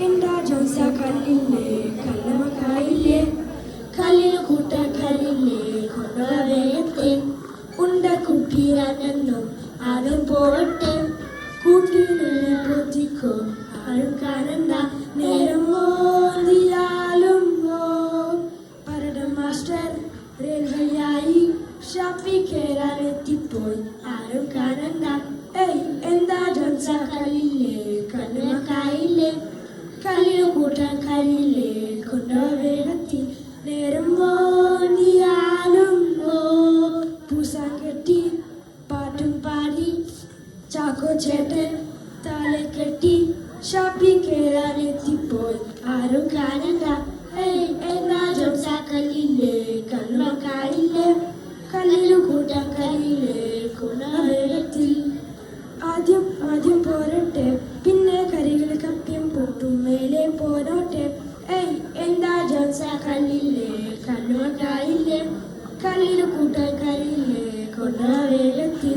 എന്താ ജോസ കല്ലില്ലേ കല്ലമക്കായില്ലേ കല്ലിന് കൂട്ട കല്ലില്ലേ കൊണ്ടുവരത്തെ ഉണ്ട കുട്ടിയാണെന്നും ആരും പോട്ടെ കൂട്ടിനുള്ളിൽ പൊത്തിക്കോ ആരും കാണണ്ട നേരം മോദിയാലും പരട മാസ്റ്റർ റെയിൽവെയായി ഷാപ്പിൽ കയറാനെത്തിപ്പോയി ആരും കാണണ്ട ഏയ് എന്താ ജോസ കല്ലില്ലേ കല്ലമക്കായില്ലേ കല്ലിന് കൂട്ടാൻ കല്ലില്ലേ കൊണ്ടുവരത്തി നേരം മോദിയാലും പൂസാൻ കെട്ടി പാട്ടും പാടി ചാക്കോ ചേട്ടൻ താലെ കെട്ടി ഷാപ്പിൽ കയറാനെത്തിപ്പോയി ആരും കാണണ്ട ഏയ് എന്താ ജോസ കല്ലില്ലേ കല്ലമക്കായില്ലേ കല്ലിന് കൂട്ടാൻ കല്ലില്ലേ കൊണ്ടുവരത്തി ആദ്യം പോരട്ടെ പിന്നെ കരികൾ കപ്പിയും പൊട്ടും മേലെ പോരോട്ടെ ഏയ് എന്താ ജോസ കല്ലില്ലേ കല്ലമക്കായില്ലേ കല്ലിന് കൂട്ടാൻ കല്ലില്ലേ കൊണ്ടുവരത്തി